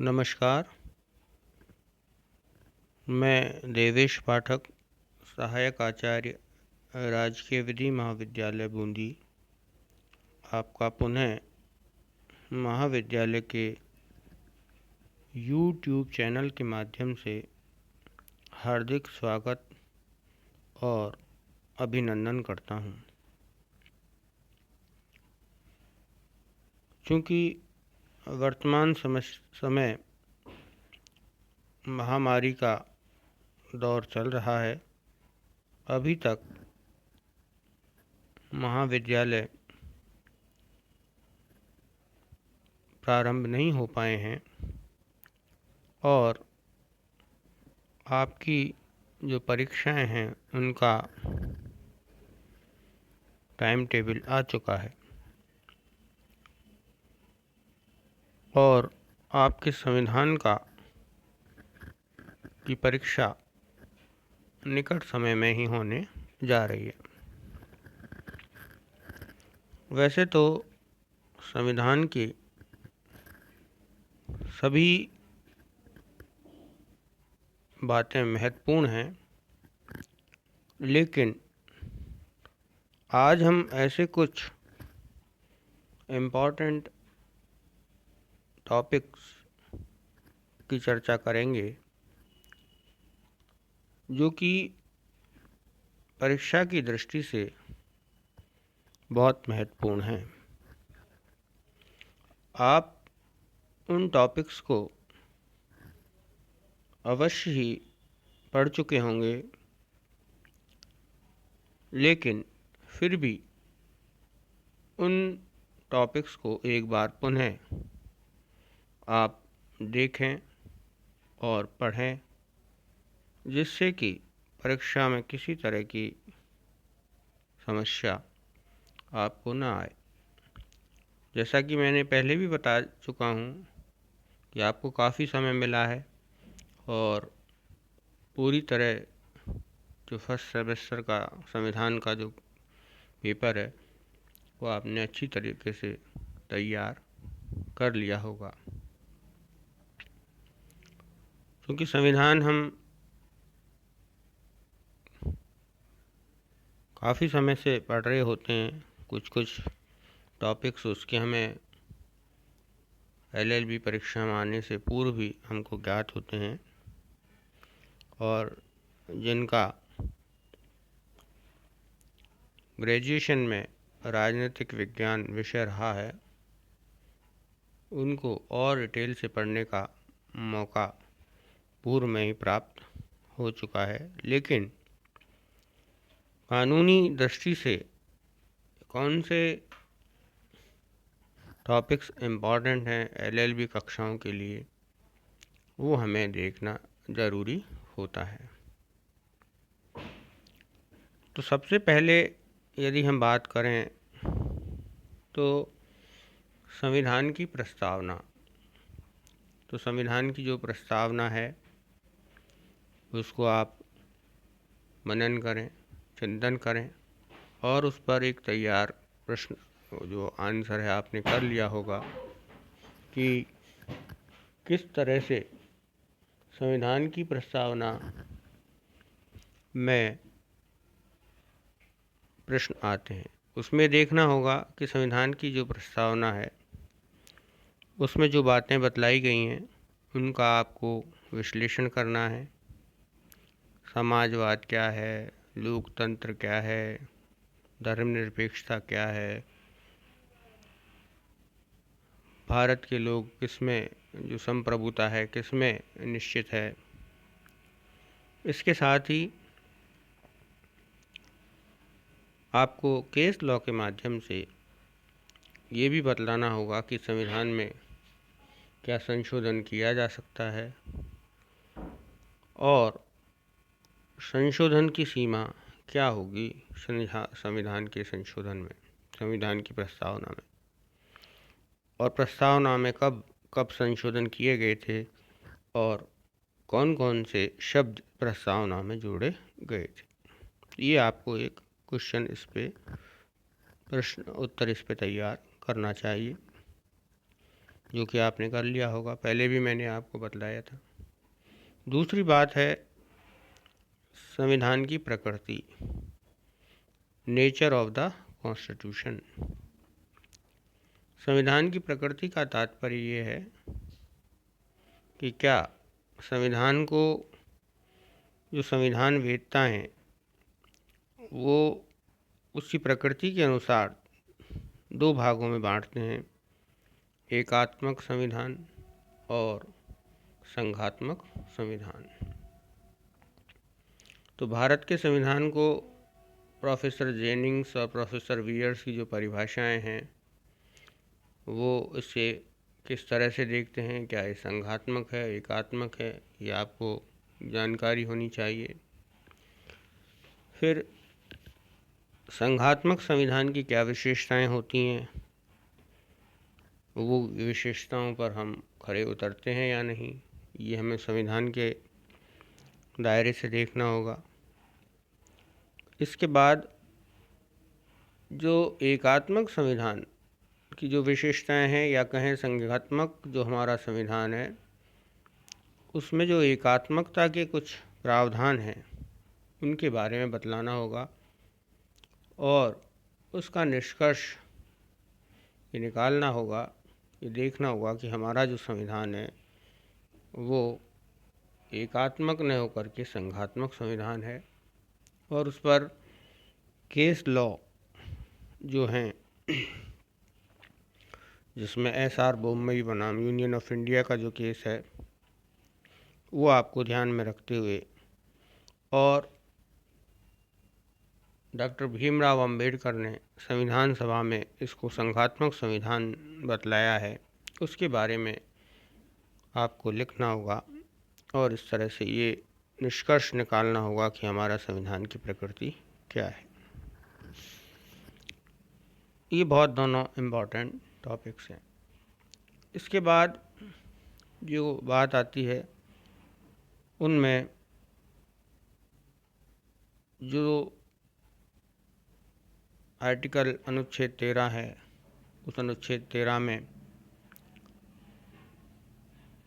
नमस्कार। मैं देवेश पाठक, सहायक आचार्य, राजकीय विधि महाविद्यालय बूंदी, आपका पुनः महाविद्यालय के यूट्यूब चैनल के माध्यम से हार्दिक स्वागत और अभिनंदन करता हूँ। चूँकि वर्तमान समय महामारी का दौर चल रहा है, अभी तक महाविद्यालय प्रारंभ नहीं हो पाए हैं और आपकी जो परीक्षाएं हैं उनका टाइम टेबल आ चुका है और आपके संविधान की परीक्षा निकट समय में ही होने जा रही है। वैसे तो संविधान की सभी बातें महत्वपूर्ण हैं, लेकिन आज हम ऐसे कुछ इम्पोर्टेंट टॉपिक्स की चर्चा करेंगे जो कि परीक्षा की दृष्टि से बहुत महत्वपूर्ण हैं। आप उन टॉपिक्स को अवश्य ही पढ़ चुके होंगे, लेकिन फिर भी उन टॉपिक्स को एक बार पुनः आप देखें और पढ़ें, जिससे कि परीक्षा में किसी तरह की समस्या आपको न आए। जैसा कि मैंने पहले भी बता चुका हूँ कि आपको काफ़ी समय मिला है और पूरी तरह जो फर्स्ट सेमेस्टर का संविधान का जो पेपर है वो आपने अच्छी तरीके से तैयार कर लिया होगा। क्योंकि संविधान हम काफ़ी समय से पढ़ रहे होते हैं, कुछ टॉपिक्स उसके हमें LLB परीक्षा में आने से पूर्व भी हमको ज्ञात होते हैं और जिनका ग्रेजुएशन में राजनीतिक विज्ञान विषय रहा है उनको और डिटेल से पढ़ने का मौका पूर्व में ही प्राप्त हो चुका है। लेकिन कानूनी दृष्टि से कौन से टॉपिक्स इम्पॉर्टेंट हैं LLB कक्षाओं के लिए, वो हमें देखना ज़रूरी होता है। तो सबसे पहले यदि हम बात करें तो संविधान की प्रस्तावना, तो संविधान की जो प्रस्तावना है उसको आप मनन करें, चिंतन करें और उस पर एक तैयार प्रश्न जो आंसर है आपने कर लिया होगा कि किस तरह से संविधान की प्रस्तावना में प्रश्न आते हैं। उसमें देखना होगा कि संविधान की जो प्रस्तावना है उसमें जो बातें बतलाई गई हैं उनका आपको विश्लेषण करना है। समाजवाद क्या है, लोकतंत्र क्या है, धर्मनिरपेक्षता क्या है, भारत के लोग किसमें जो संप्रभुता है किसमें निश्चित है। इसके साथ ही आपको केस लॉ के माध्यम से ये भी बतलाना होगा कि संविधान में क्या संशोधन किया जा सकता है और संशोधन की सीमा क्या होगी संविधान के संशोधन में, संविधान की प्रस्तावना में, और प्रस्तावना में कब कब संशोधन किए गए थे और कौन कौन से शब्द प्रस्तावना में जोड़े गए थे। ये आपको एक क्वेश्चन इस पे प्रश्न उत्तर इस पे तैयार करना चाहिए। जो कि आपने कर लिया होगा, पहले भी मैंने आपको बतलाया था। दूसरी बात है संविधान की प्रकृति, नेचर ऑफ द कॉन्स्टिट्यूशन। संविधान की प्रकृति का तात्पर्य ये है कि क्या संविधान को, जो संविधान वेत्ता हैं वो उसकी प्रकृति के अनुसार दो भागों में बांटते हैं, एकात्मक संविधान और संघात्मक संविधान। तो भारत के संविधान को प्रोफेसर जेनिंग्स और प्रोफेसर वियर्स की जो परिभाषाएं हैं वो इससे किस तरह से देखते हैं, क्या ये संघात्मक है, एकात्मक है, ये आपको जानकारी होनी चाहिए। फिर संघात्मक संविधान की क्या विशेषताएं होती हैं, वो विशेषताओं पर हम खरे उतरते हैं या नहीं, ये हमें संविधान के दायरे से देखना होगा। इसके बाद जो एकात्मक संविधान की जो विशेषताएं हैं, या कहें संघात्मक जो हमारा संविधान है, उसमें जो एकात्मकता के कुछ प्रावधान हैं उनके बारे में बतलाना होगा और उसका निष्कर्ष ये निकालना होगा, ये देखना होगा कि हमारा जो संविधान है वो एकात्मक न होकर के संघात्मक संविधान है। और उस पर केस लॉ जो हैं, जिसमें SR बोम्मई बनाम यूनियन ऑफ इंडिया का जो केस है वो आपको ध्यान में रखते हुए, और डॉक्टर भीमराव अंबेडकर ने संविधान सभा में इसको संघात्मक संविधान बतलाया है, उसके बारे में आपको लिखना होगा और इस तरह से ये निष्कर्ष निकालना होगा कि हमारा संविधान की प्रकृति क्या है। ये बहुत दोनों इम्पॉर्टेंट टॉपिक्स हैं। इसके बाद जो बात आती है उनमें जो आर्टिकल अनुच्छेद 13 है, उस अनुच्छेद 13 में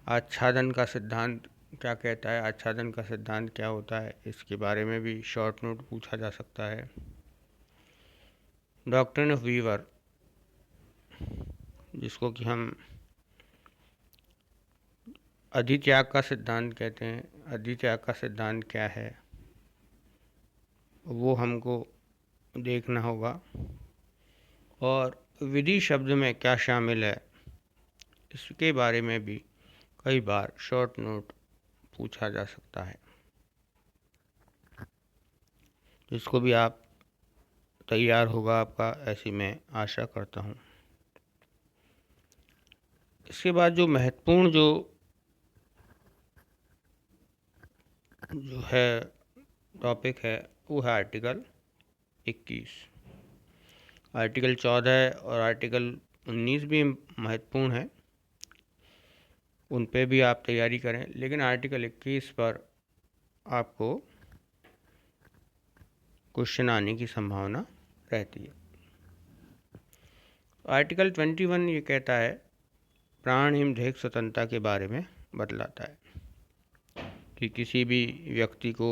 आच्छादन का सिद्धांत क्या कहता है, आच्छादन का सिद्धांत क्या होता है, इसके बारे में भी शॉर्ट नोट पूछा जा सकता है। डॉक्ट्रिन ऑफ वीवर, जिसको कि हम अधित्याग का सिद्धांत कहते हैं, अधित्याग का सिद्धांत क्या है वो हमको देखना होगा। और विधि शब्द में क्या शामिल है इसके बारे में भी कई बार शॉर्ट नोट पूछा जा सकता है, जिसको भी आप तैयार होगा आपका, ऐसी मैं आशा करता हूँ। इसके बाद जो महत्वपूर्ण जो है टॉपिक है वो है आर्टिकल 21। आर्टिकल 14 और आर्टिकल 19 भी महत्वपूर्ण है, उन पे भी आप तैयारी करें, लेकिन आर्टिकल 21 पर आपको क्वेश्चन आने की संभावना रहती है। आर्टिकल 21 ये कहता है, प्राण एवं दैहिक स्वतंत्रता के बारे में बतलाता है कि किसी भी व्यक्ति को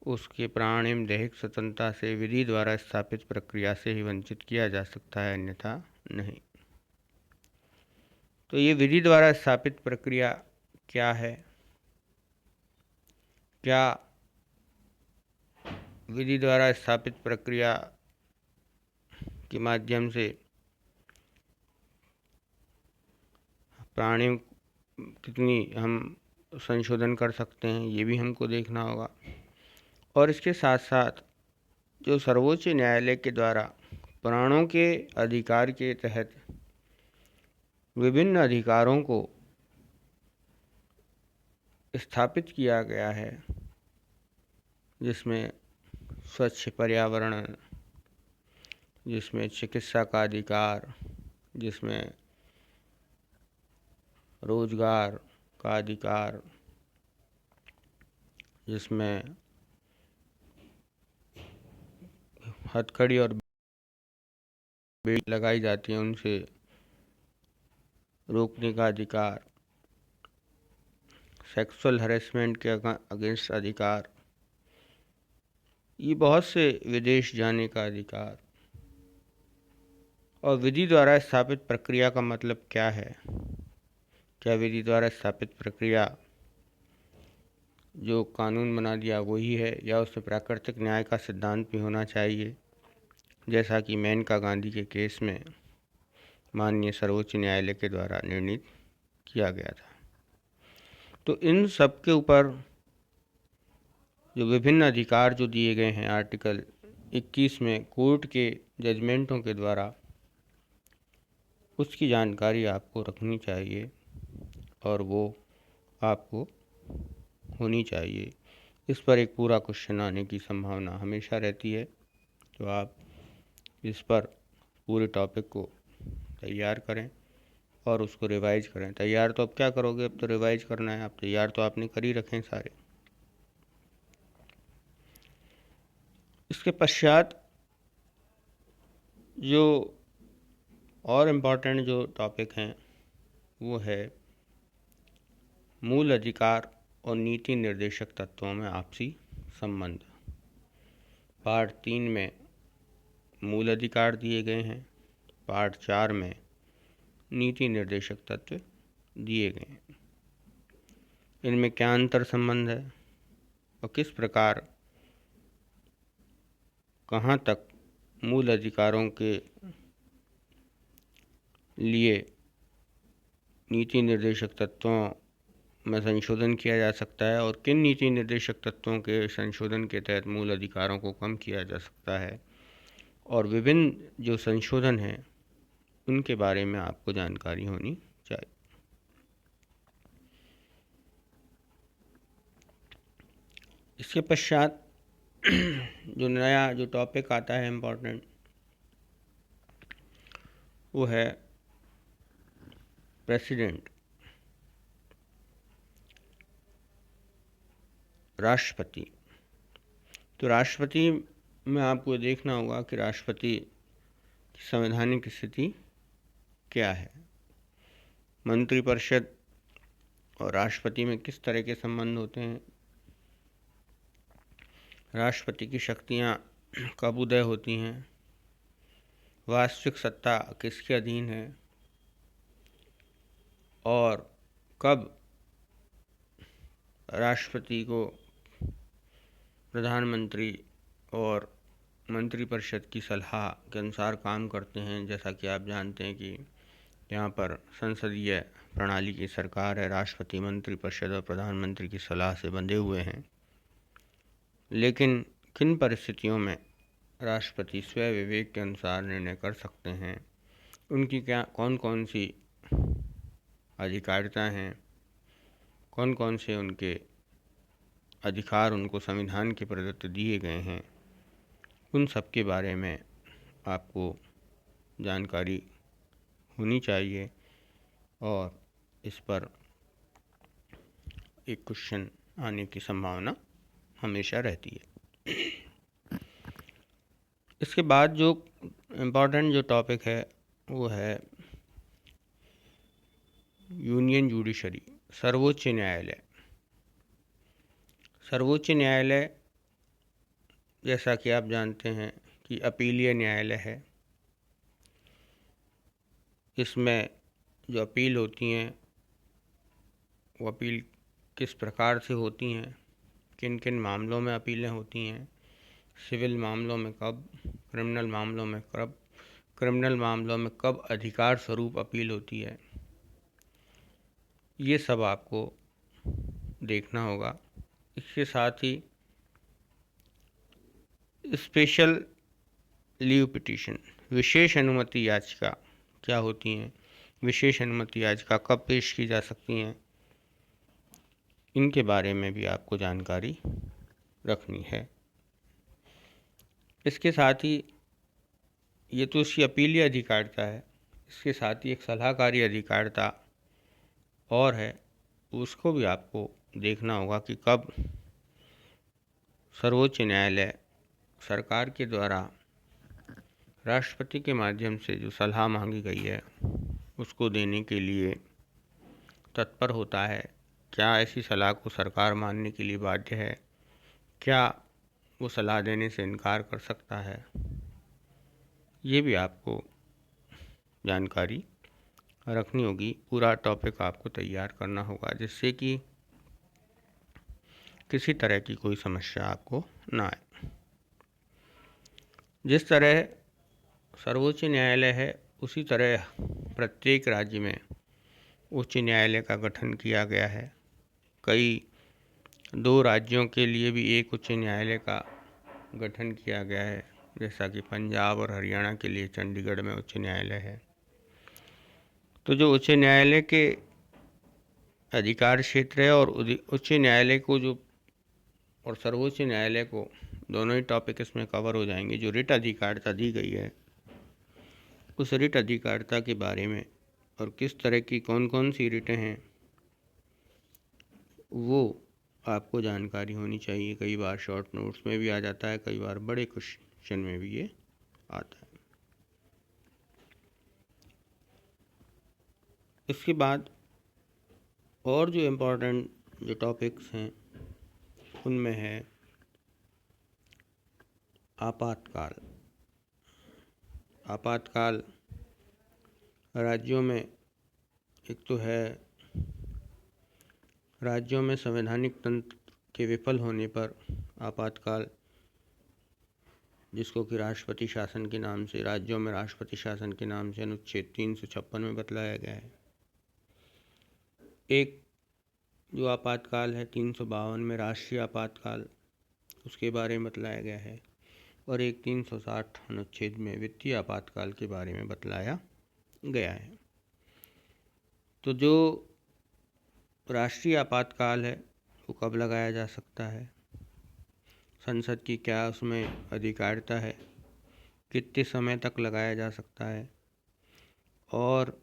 उसके प्राण एवं दैहिक स्वतंत्रता से विधि द्वारा स्थापित प्रक्रिया से ही वंचित किया जा सकता है, अन्यथा नहीं। तो ये विधि द्वारा स्थापित प्रक्रिया क्या है? क्या विधि द्वारा स्थापित प्रक्रिया के माध्यम से प्राणियों कितनी हम संशोधन कर सकते हैं, ये भी हमको देखना होगा। और इसके साथ साथ जो सर्वोच्च न्यायालय के द्वारा प्राणों के अधिकार के तहत विभिन्न अधिकारों को स्थापित किया गया है, जिसमें स्वच्छ पर्यावरण, जिसमें चिकित्सा का अधिकार, जिसमें रोजगार का अधिकार, जिसमें हथकड़ी और बेड़ी लगाई जाती है उनसे रोकने का अधिकार, सेक्सुअल हरेसमेंट के अगेंस्ट अधिकार, ये बहुत से विदेश जाने का अधिकार। और विधि द्वारा स्थापित प्रक्रिया का मतलब क्या है? क्या विधि द्वारा स्थापित प्रक्रिया जो कानून बना दिया वही है, या उसमें प्राकृतिक न्याय का सिद्धांत भी होना चाहिए, जैसा कि मेनका गांधी के केस में माननीय सर्वोच्च न्यायालय के द्वारा निर्णित किया गया था। तो इन सब के ऊपर जो विभिन्न अधिकार जो दिए गए हैं आर्टिकल 21 में कोर्ट के जजमेंटों के द्वारा, उसकी जानकारी आपको रखनी चाहिए और वो आपको होनी चाहिए। इस पर एक पूरा क्वेश्चन आने की संभावना हमेशा रहती है, तो आप इस पर पूरे टॉपिक को तैयार करें और उसको रिवाइज करें। तैयार तो अब क्या करोगे, अब तो रिवाइज करना है। आप तैयार तो आपने कर ही रखे हैं सारे। इसके पश्चात जो और इम्पोर्टेंट जो टॉपिक हैं वो है मूल अधिकार और नीति निर्देशक तत्वों में आपसी संबंध। पार्ट 3 में मूल अधिकार दिए गए हैं, पार्ट 4 में नीति निर्देशक तत्व दिए गए हैं। इनमें क्या अंतर संबंध है और किस प्रकार कहाँ तक मूल अधिकारों के लिए नीति निर्देशक तत्वों में संशोधन किया जा सकता है और किन नीति निर्देशक तत्वों के संशोधन के तहत मूल अधिकारों को कम किया जा सकता है, और विभिन्न जो संशोधन हैं उनके बारे में आपको जानकारी होनी चाहिए। इसके पश्चात जो नया जो टॉपिक आता है इम्पोर्टेंट, वो है प्रेसिडेंट, राष्ट्रपति। तो राष्ट्रपति में आपको देखना होगा कि राष्ट्रपति की संवैधानिक स्थिति क्या है, मंत्रिपरिषद और राष्ट्रपति में किस तरह के संबंध होते हैं, राष्ट्रपति की शक्तियाँ कब उदय होती हैं, वास्तविक सत्ता किसके अधीन है, और कब राष्ट्रपति को प्रधानमंत्री और मंत्रिपरिषद की सलाह के अनुसार काम करते हैं। जैसा कि आप जानते हैं कि यहाँ पर संसदीय प्रणाली की सरकार है, राष्ट्रपति मंत्रिपरिषद और प्रधानमंत्री की सलाह से बंधे हुए हैं। लेकिन किन परिस्थितियों में राष्ट्रपति स्वयं विवेक के अनुसार निर्णय कर सकते हैं, उनकी क्या कौन कौन सी अधिकारिता हैं, कौन कौन से उनके अधिकार उनको संविधान के प्रदत्त दिए गए हैं, उन सब के बारे में आपको जानकारी होनी चाहिए और इस पर एक क्वेश्चन आने की संभावना हमेशा रहती है। इसके बाद जो इम्पोर्टेंट जो टॉपिक है वो है यूनियन जुडिशरी, सर्वोच्च न्यायालय। सर्वोच्च न्यायालय जैसा कि आप जानते हैं कि अपीलीय न्यायालय है। इसमें जो अपील होती हैं वो अपील किस प्रकार से होती हैं, किन किन मामलों में अपीलें होती हैं, सिविल मामलों में कब, क्रिमिनल मामलों में कब, क्रिमिनल मामलों में कब अधिकार स्वरूप अपील होती है, ये सब आपको देखना होगा। इसके साथ ही स्पेशल लीव पिटीशन, विशेष अनुमति याचिका क्या होती हैं, विशेष अनुमति याचिका कब पेश की जा सकती हैं, इनके बारे में भी आपको जानकारी रखनी है। इसके साथ ही ये तो उसकी अपीलीय अधिकारिता है, इसके साथ ही एक सलाहकारी अधिकारिता और है, उसको भी आपको देखना होगा कि कब सर्वोच्च न्यायालय सरकार के द्वारा राष्ट्रपति के माध्यम से जो सलाह मांगी गई है उसको देने के लिए तत्पर होता है? क्या ऐसी सलाह को सरकार मानने के लिए बाध्य है? क्या वो सलाह देने से इनकार कर सकता है? ये भी आपको जानकारी रखनी होगी। पूरा टॉपिक आपको तैयार करना होगा जिससे कि किसी तरह की कोई समस्या आपको ना आए। जिस तरह सर्वोच्च न्यायालय है उसी तरह प्रत्येक राज्य में उच्च न्यायालय का गठन किया गया है। कई 2 राज्यों के लिए भी एक उच्च न्यायालय का गठन किया गया है, जैसा कि पंजाब और हरियाणा के लिए चंडीगढ़ में उच्च न्यायालय है। तो जो उच्च न्यायालय के अधिकार क्षेत्र है और उच्च न्यायालय को जो और सर्वोच्च न्यायालय को दोनों ही टॉपिक इसमें कवर हो जाएंगे। जो रिट अधिकारिता दी गई है उस रिट अधिकारिता के बारे में और किस तरह की कौन कौन सी रिटें हैं वो आपको जानकारी होनी चाहिए। कई बार शॉर्ट नोट्स में भी आ जाता है, कई बार बड़े क्वेश्चन में भी ये आता है। इसके बाद और जो इम्पोर्टेंट जो टॉपिक्स हैं उनमें है आपातकाल। आपातकाल राज्यों में एक तो है राज्यों में संवैधानिक तंत्र के विफल होने पर आपातकाल, जिसको कि राष्ट्रपति शासन के नाम से राज्यों में राष्ट्रपति शासन के नाम से अनुच्छेद 356 में बतलाया गया है। एक जो आपातकाल है 352 में राष्ट्रीय आपातकाल, उसके बारे में बतलाया गया है। और एक 360 अनुच्छेद में वित्तीय आपातकाल के बारे में बतलाया गया है। तो जो राष्ट्रीय आपातकाल है वो कब लगाया जा सकता है, संसद की क्या उसमें अधिकारिता है, कितने समय तक लगाया जा सकता है और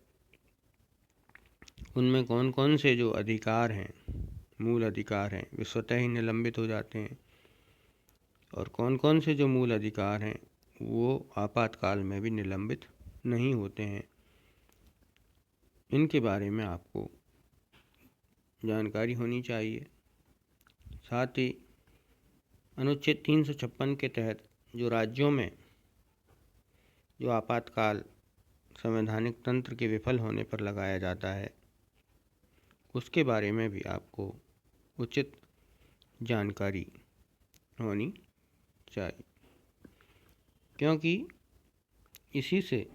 उनमें कौन कौन से जो अधिकार हैं, मूल अधिकार हैं, वे स्वतः ही निलंबित हो जाते हैं और कौन कौन से जो मूल अधिकार हैं वो आपातकाल में भी निलंबित नहीं होते हैं। इनके बारे में आपको जानकारी होनी चाहिए। साथ ही अनुच्छेद 356 के तहत जो राज्यों में जो आपातकाल संवैधानिक तंत्र के विफल होने पर लगाया जाता है उसके बारे में भी आपको उचित जानकारी होनी चाहिए, क्योंकि इसी से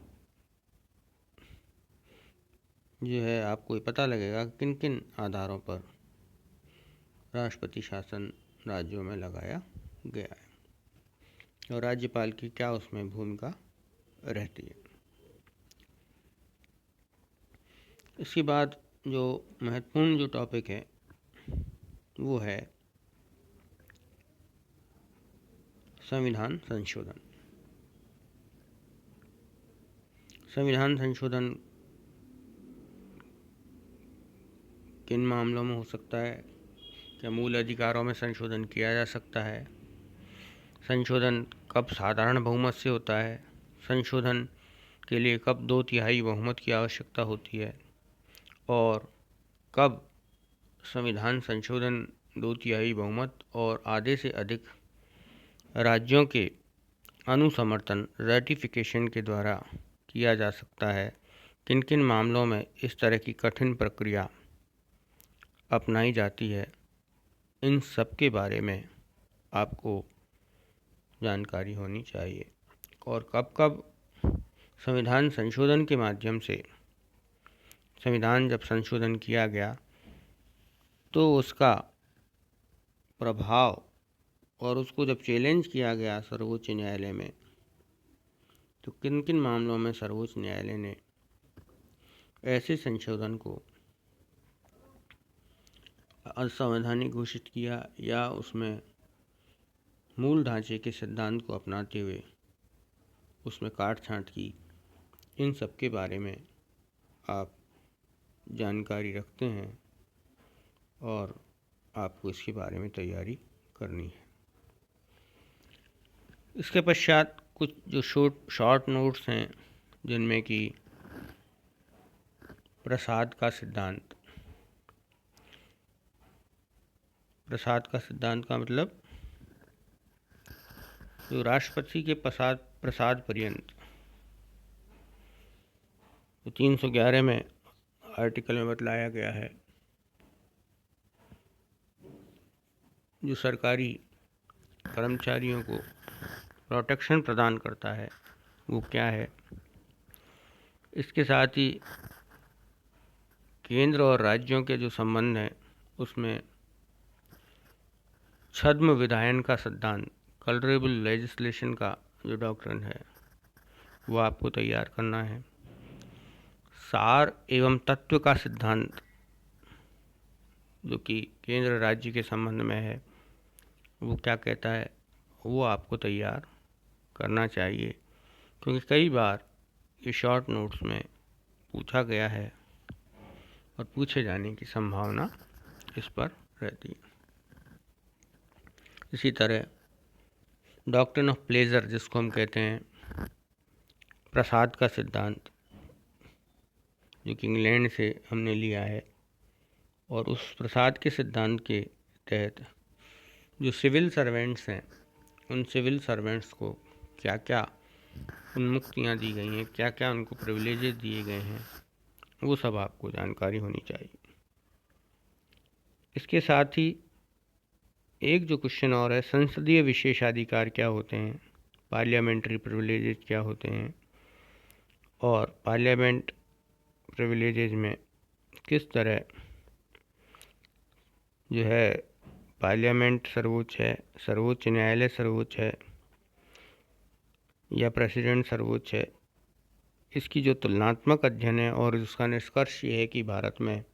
जो है आपको पता लगेगा किन किन आधारों पर राष्ट्रपति शासन राज्यों में लगाया गया है और राज्यपाल की क्या उसमें भूमिका रहती है। इसके बाद जो महत्वपूर्ण जो टॉपिक है वो है संविधान संशोधन। संविधान संशोधन किन मामलों में हो सकता है? क्या मूल अधिकारों में संशोधन किया जा सकता है? संशोधन कब साधारण बहुमत से होता है? संशोधन के लिए कब 2/3 बहुमत की आवश्यकता होती है? और कब संविधान संशोधन 2/3 बहुमत और आधे से अधिक राज्यों के अनुसमर्थन रेटिफिकेशन के द्वारा किया जा सकता है? किन किन मामलों में इस तरह की कठिन प्रक्रिया अपनाई जाती है? इन सब के बारे में आपको जानकारी होनी चाहिए। और कब कब संविधान संशोधन के माध्यम से संविधान जब संशोधन किया गया तो उसका प्रभाव और उसको जब चैलेंज किया गया सर्वोच्च न्यायालय में तो किन किन मामलों में सर्वोच्च न्यायालय ने ऐसे संशोधन को असंवैधानिक घोषित किया या उसमें मूल ढांचे के सिद्धांत को अपनाते हुए उसमें काट छांट की। इन सब के बारे में आप जानकारी रखते हैं और आपको इसके बारे में तैयारी करनी है। इसके पश्चात कुछ जो शॉर्ट नोट्स हैं जिनमें कि प्रसाद का सिद्धांत। प्रसाद का सिद्धांत का मतलब जो राष्ट्रपति के प्रसाद पर्यंत, तो 311 में आर्टिकल में बतलाया गया है, जो सरकारी कर्मचारियों को प्रोटेक्शन प्रदान करता है वो क्या है। इसके साथ ही केंद्र और राज्यों के जो संबंध हैं उसमें छद्म विधायन का सिद्धांत, कलरेबल लेजिस्लेशन का जो डॉक्ट्रिन है वो आपको तैयार करना है। सार एवं तत्व का सिद्धांत जो कि केंद्र राज्य के संबंध में है वो क्या कहता है वो आपको तैयार करना चाहिए, क्योंकि कई बार ये शॉर्ट नोट्स में पूछा गया है और पूछे जाने की संभावना इस पर रहती है। इसी तरह डॉक्ट्रिन ऑफ प्लेजर, जिसको हम कहते हैं प्रसाद का सिद्धांत, जो कि इंग्लैंड से हमने लिया है, और उस प्रसाद के सिद्धांत के तहत जो सिविल सर्वेंट्स हैं उन सिविल सर्वेंट्स को क्या क्या उन्मुक्तियाँ दी गई हैं, क्या क्या उनको प्रिविलेजेस दिए गए हैं, वो सब आपको जानकारी होनी चाहिए। इसके साथ ही एक जो क्वेश्चन और है, संसदीय विशेषाधिकार क्या होते हैं, पार्लियामेंट्री प्रिविलेजेस क्या होते हैं, और पार्लियामेंट प्रिविलेजेस में किस तरह जो है पार्लियामेंट सर्वोच्च है, सर्वोच्च न्यायालय सर्वोच्च है या प्रेसिडेंट सर्वोच्च है, इसकी जो तुलनात्मक अध्ययन है और उसका निष्कर्ष ये है कि भारत में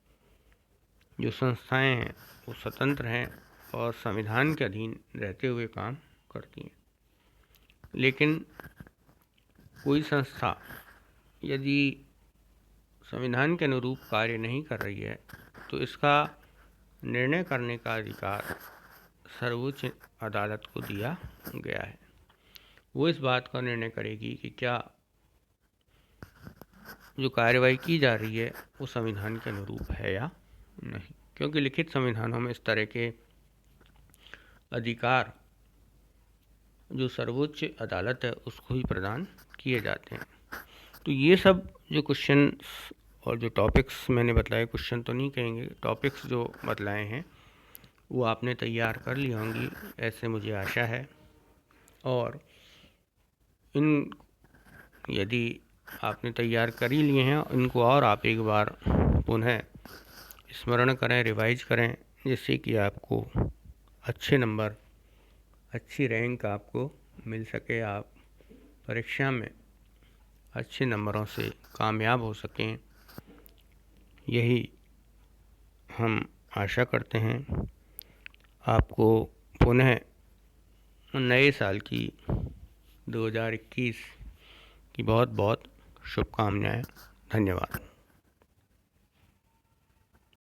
जो संस्थाएं हैं वो स्वतंत्र हैं और संविधान के अधीन रहते हुए काम करती हैं। लेकिन कोई संस्था यदि संविधान के अनुरूप कार्य नहीं कर रही है तो इसका निर्णय करने का अधिकार सर्वोच्च अदालत को दिया गया है। वो इस बात का निर्णय करेगी कि क्या जो कार्यवाही की जा रही है वो संविधान के अनुरूप है या नहीं, क्योंकि लिखित संविधानों में इस तरह के अधिकार जो सर्वोच्च अदालत है उसको ही प्रदान किए जाते हैं। तो ये सब जो क्वेश्चन और जो टॉपिक्स मैंने बतलाए, क्वेश्चन तो नहीं कहेंगे, टॉपिक्स जो बतलाए हैं वो आपने तैयार कर ली होंगी, ऐसे मुझे आशा है। और इन यदि आपने तैयार कर ही लिए हैं इनको और आप एक बार पुनः स्मरण करें, रिवाइज करें, जिससे कि आपको अच्छे नंबर, अच्छी रैंक आपको मिल सके, आप परीक्षा में अच्छे नंबरों से कामयाब हो सकें, यही हम आशा करते हैं। आपको पुनः नए साल की 2021 की बहुत बहुत शुभकामनाएं। धन्यवाद।